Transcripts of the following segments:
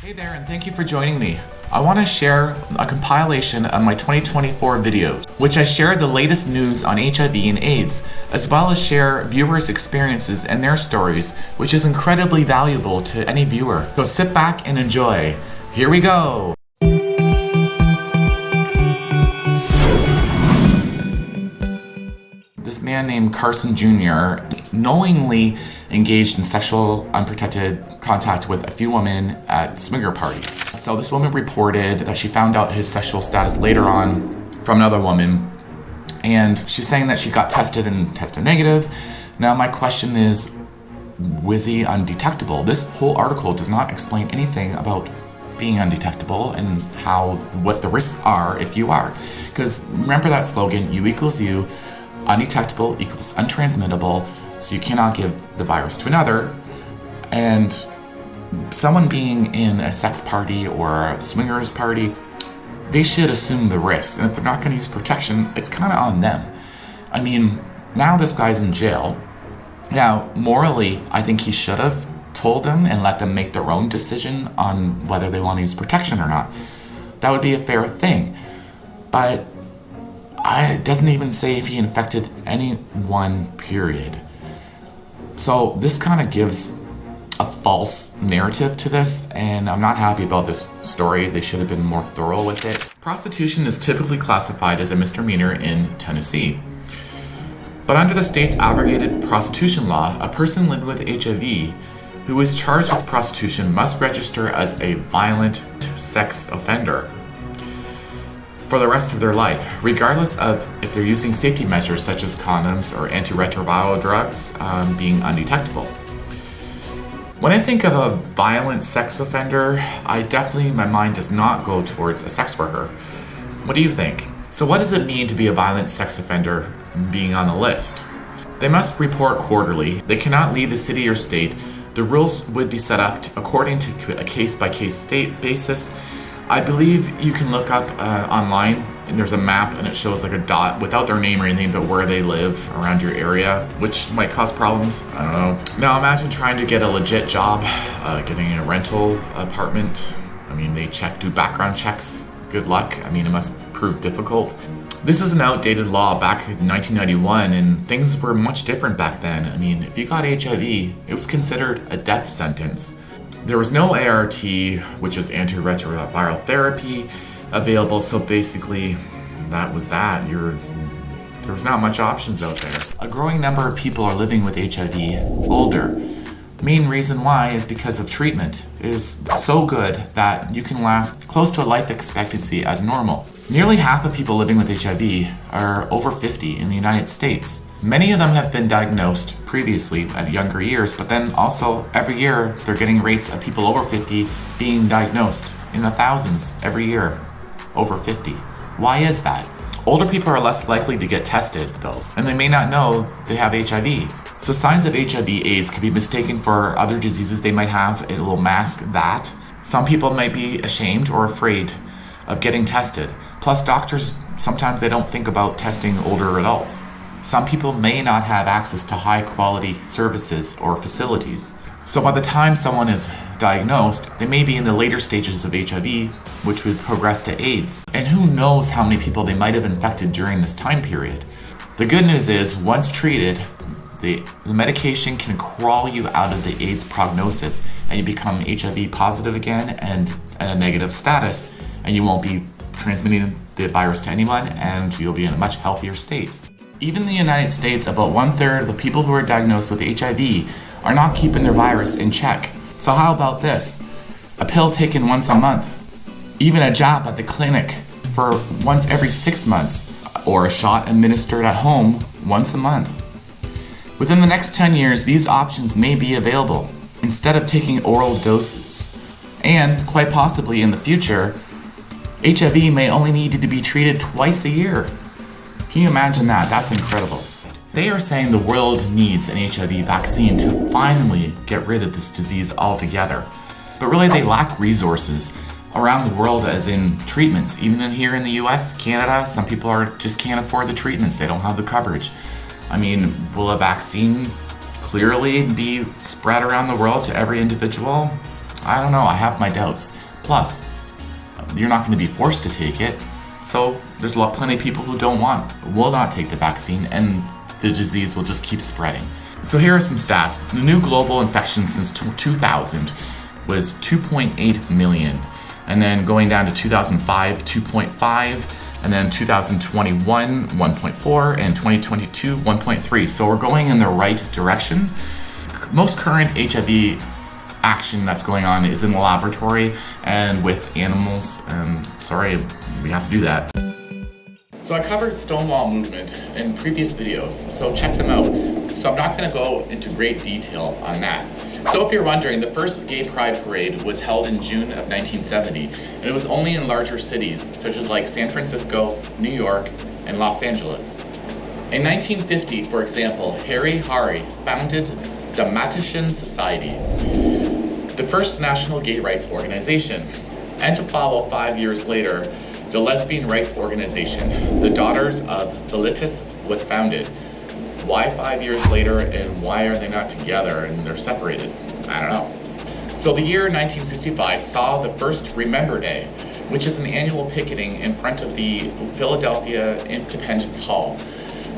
Hey there, and thank you for joining me. I want to share a compilation of my 2024 videos, which I share the latest news on HIV and AIDS, as well as share viewers' experiences and their stories, which is incredibly valuable to any viewer. So sit back and enjoy. Here we go! This man named Carson Jr. knowingly engaged in sexual unprotected contact with a few women at swinger parties. So this woman reported that she found out his sexual status later on from another woman, and she's saying that she got tested and tested negative. Now my question is, was he undetectable? This whole article does not explain anything about being undetectable and what the risks are if you are. Because remember that slogan, you equals you, undetectable equals untransmittable, so you cannot give the virus to another. And someone being in a sex party or a swingers party, they should assume the risks. And if they're not going to use protection, it's kind of on them. I mean, now this guy's in jail. Now, morally, I think he should have told them and let them make their own decision on whether they want to use protection or not. That would be a fair thing. But it doesn't even say if he infected anyone, period. So this kind of gives a false narrative to this, and I'm not happy about this story. They should have been more thorough with it. Prostitution is typically classified as a misdemeanor in Tennessee. But under the state's abrogated prostitution law, a person living with HIV who is charged with prostitution must register as a violent sex offender for the rest of their life, regardless of if they're using safety measures such as condoms or antiretroviral drugs, being undetectable. When I think of a violent sex offender, my mind does not go towards a sex worker. What do you think? So what does it mean to be a violent sex offender being on the list? They must report quarterly. They cannot leave the city or state. The rules would be set up according to a case-by-case state basis. I believe you can look up online, and there's a map and it shows like a dot without their name or anything but where they live around your area, which might cause problems. I don't know. Now imagine trying to get a legit job, getting a rental apartment. I mean, they do background checks. Good luck. I mean, it must prove difficult. This is an outdated law back in 1991, and things were much different back then. I mean, if you got HIV, it was considered a death sentence. There was no ART, which is antiretroviral therapy, available, so basically that was that. There was not much options out there. A growing number of people are living with HIV older. The main reason why is because of treatment is so good that you can last close to a life expectancy as normal. Nearly half of people living with HIV are over 50 in the United States. Many of them have been diagnosed previously at younger years, but then also every year they're getting rates of people over 50 being diagnosed in the thousands every year, over 50. Why is that? Older people are less likely to get tested though, and they may not know they have HIV. So signs of HIV/AIDS can be mistaken for other diseases they might have. It will mask that. Some people might be ashamed or afraid of getting tested. Plus doctors, sometimes they don't think about testing older adults. Some people may not have access to high quality services or facilities. So by the time someone is diagnosed, they may be in the later stages of HIV, which would progress to AIDS. And who knows how many people they might have infected during this time period. The good news is, once treated, the medication can crawl you out of the AIDS prognosis, and you become HIV positive again and at a negative status, and you won't be transmitting the virus to anyone, and you'll be in a much healthier state. Even in the United States, about 1/3 of the people who are diagnosed with HIV are not keeping their virus in check. So how about this? A pill taken once a month, even a jab at the clinic for once every 6 months, or a shot administered at home once a month. Within the next 10 years, these options may be available instead of taking oral doses. And quite possibly in the future, HIV may only need to be treated twice a year. Can you imagine that? That's incredible. They are saying the world needs an HIV vaccine to finally get rid of this disease altogether. But really they lack resources around the world, as in treatments. Even here in the US, Canada, some people just can't afford the treatments. They don't have the coverage. I mean, will a vaccine clearly be spread around the world to every individual? I don't know, I have my doubts. Plus, you're not going to be forced to take it. So there's plenty of people who will not take the vaccine, and the disease will just keep spreading. So here are some stats. The new global infections since 2000 was 2.8 million. And then going down to 2005, 2.5. And then 2021, 1.4. And 2022, 1.3. So we're going in the right direction. Most current HIV action that's going on is in the laboratory and with animals. Sorry, we have to do that. So I covered Stonewall movement in previous videos, so check them out. So I'm not going to go into great detail on that. So if you're wondering, the first gay pride parade was held in June of 1970, and it was only in larger cities, such as like San Francisco, New York, and Los Angeles. In 1950, for example, Harry Hari founded the Mattachine Society, the first national gay rights organization. And to follow 5 years later, the lesbian rights organization, the Daughters of Bilitis, was founded. Why 5 years later, and why are they not together and they're separated? I don't know. So the year 1965 saw the first Remember Day, which is an annual picketing in front of the Philadelphia Independence Hall,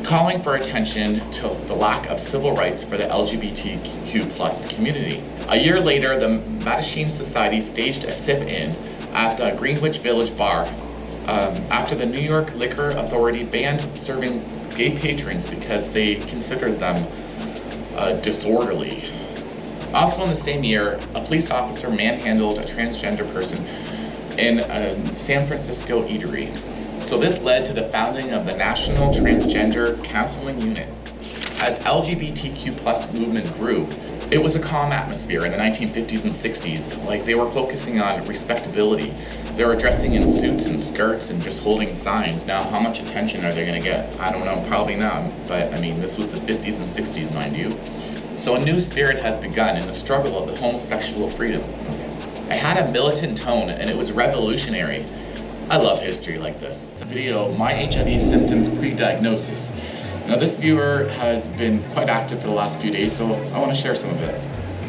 calling for attention to the lack of civil rights for the LGBTQ+ community. A year later, the Mattachine Society staged a sit-in at the Greenwich Village Bar after the New York Liquor Authority banned serving gay patrons because they considered them disorderly. Also in the same year, a police officer manhandled a transgender person in a San Francisco eatery. So this led to the founding of the National Transgender Counseling Unit. As LGBTQ+ movement grew, it was a calm atmosphere in the 1950s and 60s. Like, they were focusing on respectability. They were dressing in suits and skirts and just holding signs. Now, how much attention are they going to get? I don't know, probably not. But I mean, this was the 50s and 60s, mind you. So a new spirit has begun in the struggle of the homosexual freedom. It had a militant tone and it was revolutionary. I love history like this. The video, My HIV Symptoms Pre-Diagnosis. Now this viewer has been quite active for the last few days, so I want to share some of it.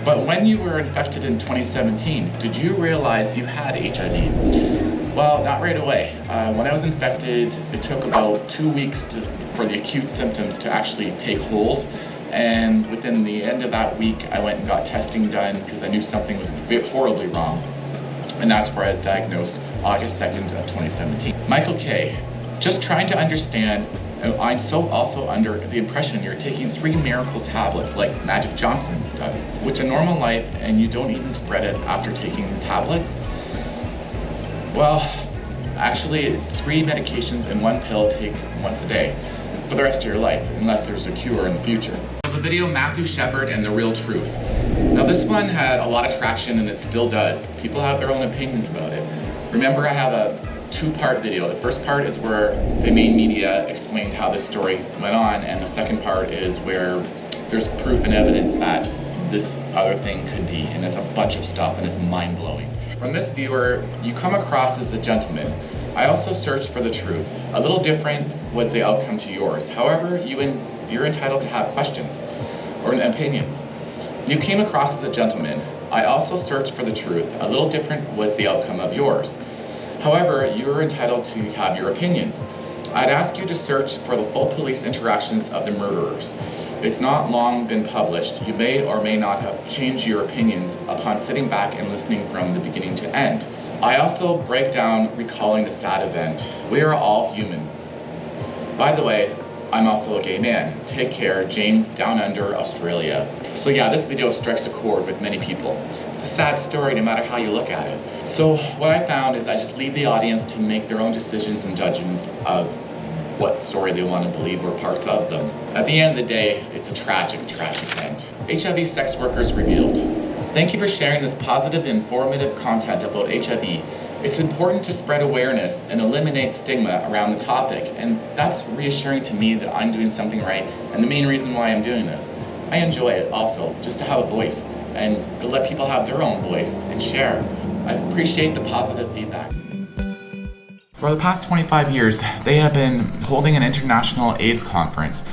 But when you were infected in 2017, did you realize you had HIV? Well, not right away. When I was infected, it took about 2 weeks for the acute symptoms to actually take hold. And within the end of that week, I went and got testing done because I knew something was horribly wrong. And that's where I was diagnosed August 2nd of 2017. Michael K., just trying to understand, I'm so also under the impression you're taking 3 miracle tablets like Magic Johnson does, which a normal life and you don't even spread it after taking the tablets. Well, actually it's 3 medications and 1 pill take once a day for the rest of your life, unless there's a cure in the future. The video Matthew Shepard and the Real Truth. Now this one had a lot of traction and it still does. People have their own opinions about it. Remember, I have a 2-part video. The first part is where the main media explained how this story went on, and the second part is where there's proof and evidence that this other thing could be, and it's a bunch of stuff and it's mind-blowing. From this viewer, you come across as a gentleman. I also searched for the truth. A little different was the outcome to yours. However, you're entitled to have questions or opinions. You came across as a gentleman. I also searched for the truth. A little different was the outcome of yours. However, you are entitled to have your opinions. I'd ask you to search for the full police interactions of the murderers. It's not long been published. You may or may not have changed your opinions upon sitting back and listening from the beginning to end. I also break down recalling the sad event. We are all human. By the way, I'm also a gay man. Take care, James, down under Australia. So yeah, this video strikes a chord with many people. It's a sad story no matter how you look at it. So what I found is I just leave the audience to make their own decisions and judgments of what story they want to believe or parts of them. At the end of the day, it's a tragic, tragic end. HIV sex workers revealed. Thank you for sharing this positive, informative content about HIV. It's important to spread awareness and eliminate stigma around the topic, and that's reassuring to me that I'm doing something right, and the main reason why I'm doing this. I enjoy it also, just to have a voice, and to let people have their own voice and share. I appreciate the positive feedback. For the past 25 years, they have been holding an international AIDS conference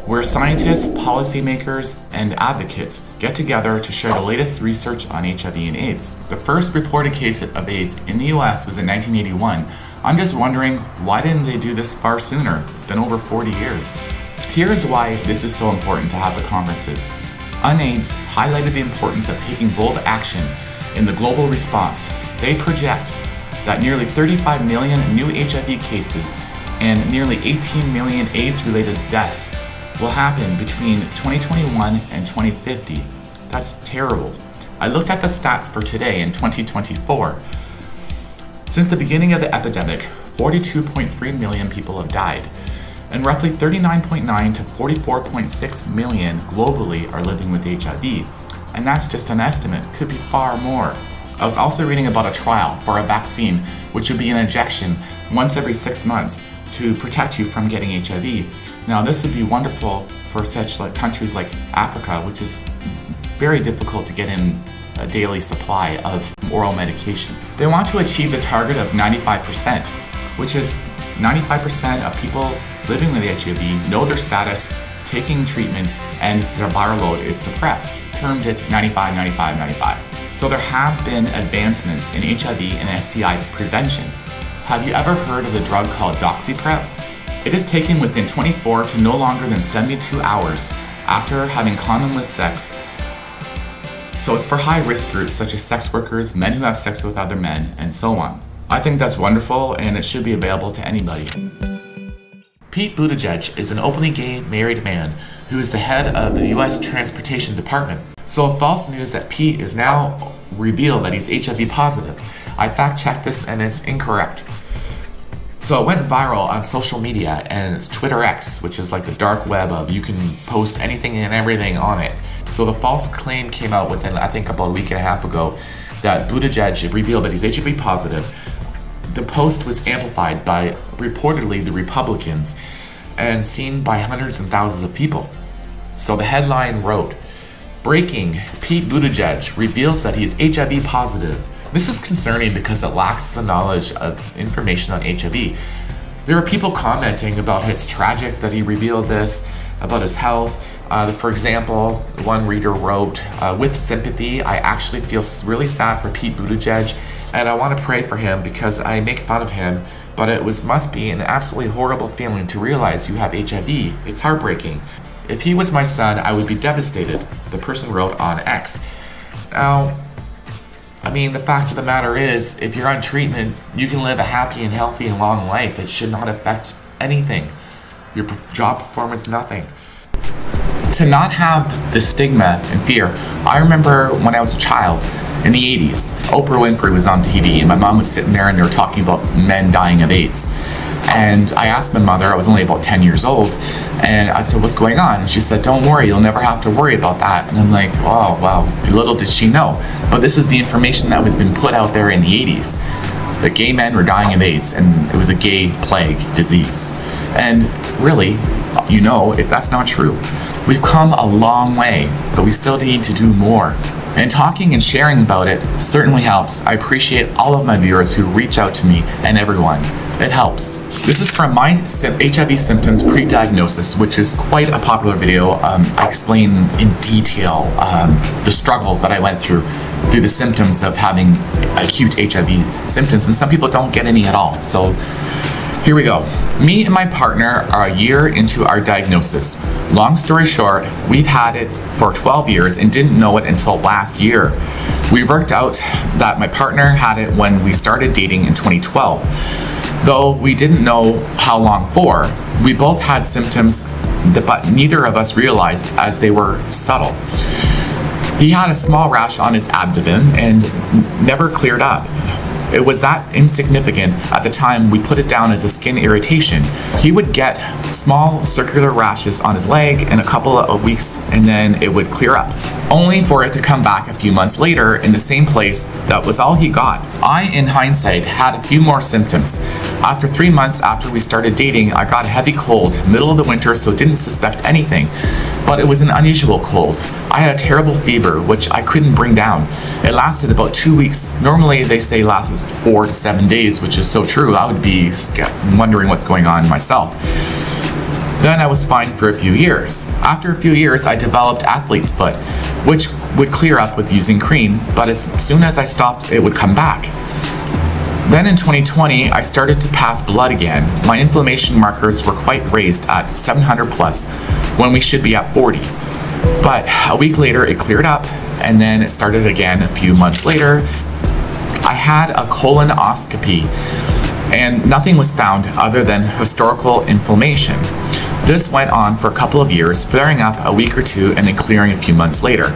where scientists, policymakers, and advocates get together to share the latest research on HIV and AIDS. The first reported case of AIDS in the US was in 1981. I'm just wondering, why didn't they do this far sooner? It's been over 40 years. Here's why this is so important to have the conferences. UNAIDS highlighted the importance of taking bold action in the global response. They project that nearly 35 million new HIV cases and nearly 18 million AIDS-related deaths will happen between 2021 and 2050. That's terrible. I looked at the stats for today in 2024. Since the beginning of the epidemic, 42.3 million people have died, and roughly 39.9 to 44.6 million globally are living with HIV. And that's just an estimate, could be far more. I was also reading about a trial for a vaccine, which would be an injection once every 6 months to protect you from getting HIV. Now, this would be wonderful for such countries like Africa, which is very difficult to get in a daily supply of oral medication. They want to achieve the target of 95%, which is 95% of people living with HIV know their status, taking treatment, and their viral load is suppressed. Termed it 95, 95, 95. So there have been advancements in HIV and STI prevention. Have you ever heard of the drug called DoxyPrep? It is taken within 24 to no longer than 72 hours after having condomless sex. So it's for high-risk groups such as sex workers, men who have sex with other men, and so on. I think that's wonderful, and it should be available to anybody. Pete Buttigieg is an openly gay married man who is the head of the US Transportation Department. So false news that Pete is now revealed that he's HIV positive. I fact-checked this and it's incorrect. So it went viral on social media, and it's Twitter X, which is like the dark web of you can post anything and everything on it. So the false claim came out within, I think, about a week and a half ago that Buttigieg revealed that he's HIV positive. The post was amplified by reportedly the Republicans and seen by hundreds and thousands of people. So the headline wrote, "Breaking, Pete Buttigieg reveals that he is HIV positive." This is concerning because it lacks the knowledge of information on HIV. There are people commenting about it's tragic that he revealed this, about his health. For example, one reader wrote, "With sympathy, I actually feel really sad for Pete Buttigieg, and I want to pray for him because I make fun of him, but it must be an absolutely horrible feeling to realize you have HIV. It's heartbreaking. If he was my son, I would be devastated," the person wrote on X. Now, I mean, the fact of the matter is, if you're on treatment, you can live a happy and healthy and long life. It should not affect anything. Your job performance, nothing. To not have the stigma and fear. I remember when I was a child in the 80s, Oprah Winfrey was on TV and my mom was sitting there and they were talking about men dying of AIDS. And I asked my mother, I was only about 10 years old, and I said, "What's going on?" And she said, "Don't worry, you'll never have to worry about that." And I'm like, oh, wow, little did she know. But this is the information that was been put out there in the 80s. That gay men were dying of AIDS, and it was a gay plague disease. And really, if that's not true. We've come a long way, but we still need to do more. And talking and sharing about it certainly helps. I appreciate all of my viewers who reach out to me and everyone. It helps. This is from my HIV symptoms pre-diagnosis, which is quite a popular video. I explain in detail the struggle that I went through the symptoms of having acute HIV symptoms, and some people don't get any at all. So here we go. Me and my partner are a year into our diagnosis. Long story short, we've had it for 12 years and didn't know it until last year. We worked out that my partner had it when we started dating in 2012. Though we didn't know how long for, we both had symptoms, but neither of us realized as they were subtle. He had a small rash on his abdomen and never cleared up. It was that insignificant at the time we put it down as a skin irritation. He would get small circular rashes on his leg in a couple of weeks and then it would clear up, only for it to come back a few months later in the same place. That was all he got. I, in hindsight, had a few more symptoms. After 3 months after we started dating, I got a heavy cold, middle of the winter, so didn't suspect anything. But it was an unusual cold. I had a terrible fever, which I couldn't bring down. It lasted about 2 weeks. Normally they say lasts 4 to 7 days, which is so true. I would be wondering what's going on myself. Then I was fine for a few years. After a few years, I developed athlete's foot, which would clear up with using cream, but as soon as I stopped, it would come back. Then in 2020, I started to pass blood again. My inflammation markers were quite raised at 700 plus, when we should be at 40. But a week later, it cleared up, and then it started again a few months later. I had a colonoscopy, and nothing was found other than historical inflammation. This went on for a couple of years, flaring up a week or two and then clearing a few months later.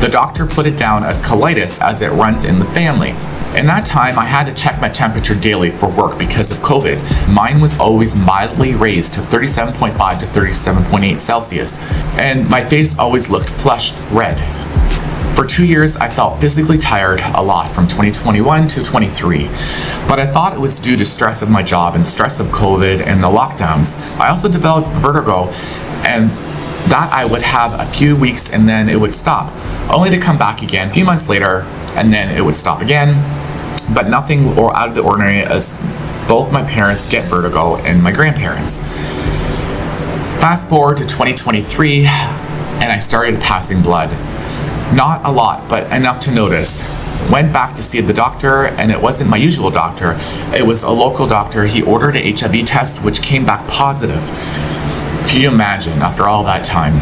The doctor put it down as colitis as it runs in the family. In that time, I had to check my temperature daily for work because of COVID. Mine was always mildly raised to 37.5 to 37.8 Celsius, and my face always looked flushed red. For 2 years, I felt physically tired a lot from 2021 to 23, but I thought it was due to stress of my job and stress of COVID and the lockdowns. I also developed vertigo, and that I would have a few weeks and then it would stop, only to come back again a few months later, and then it would stop again, but nothing or out of the ordinary, as both my parents get vertigo and my grandparents. Fast forward to 2023, and I started passing blood. Not a lot, but enough to notice. Went back to see the doctor, and it wasn't my usual doctor. It was a local doctor. He ordered a HIV test, which came back positive. Can you imagine, after all that time?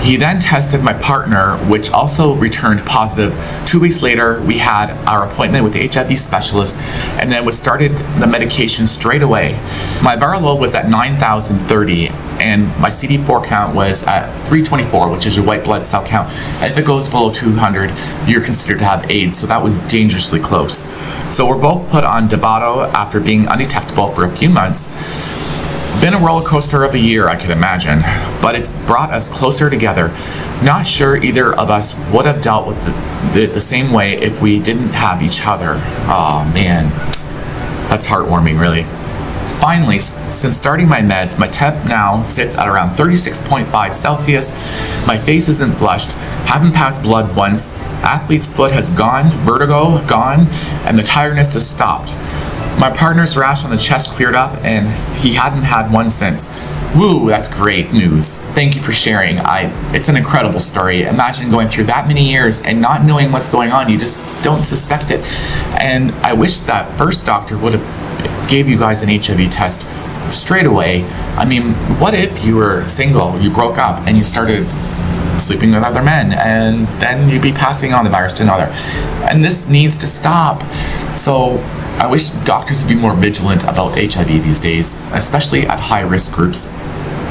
He then tested my partner, which also returned positive. 2 weeks later, we had our appointment with the HIV specialist, and then we started the medication straight away. My viral load was at 9,030, and my CD4 count was at 324, which is your white blood cell count. And if it goes below 200, you're considered to have AIDS, so that was dangerously close. So we're both put on Dovato after being undetectable for a few months. Been a roller coaster of a year, I could imagine, but it's brought us closer together. Not sure either of us would have dealt with the same way if we didn't have each other. Oh man, that's heartwarming, really. Finally, since starting my meds, my temp now sits at around 36.5 Celsius. My face isn't flushed, haven't passed blood once, athlete's foot has gone, vertigo gone, and the tiredness has stopped. My partner's rash on the chest cleared up, and he hadn't had one since. Woo, that's great news. Thank you for sharing. It's an incredible story. Imagine going through that many years and not knowing what's going on. You just don't suspect it. And I wish that first doctor would have gave you guys an HIV test straight away. I mean, what if you were single, you broke up, and you started sleeping with other men, and then you'd be passing on the virus to another? And this needs to stop. So I wish doctors would be more vigilant about HIV these days, especially at high-risk groups.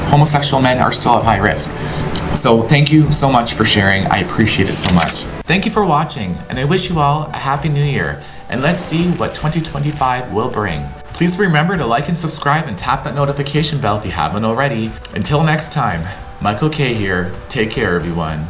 Homosexual men are still at high risk. So thank you so much for sharing. I appreciate it so much. Thank you for watching, and I wish you all a Happy New Year. And let's see what 2025 will bring. Please remember to like and subscribe and tap that notification bell if you haven't already. Until next time, Michael K here. Take care, everyone.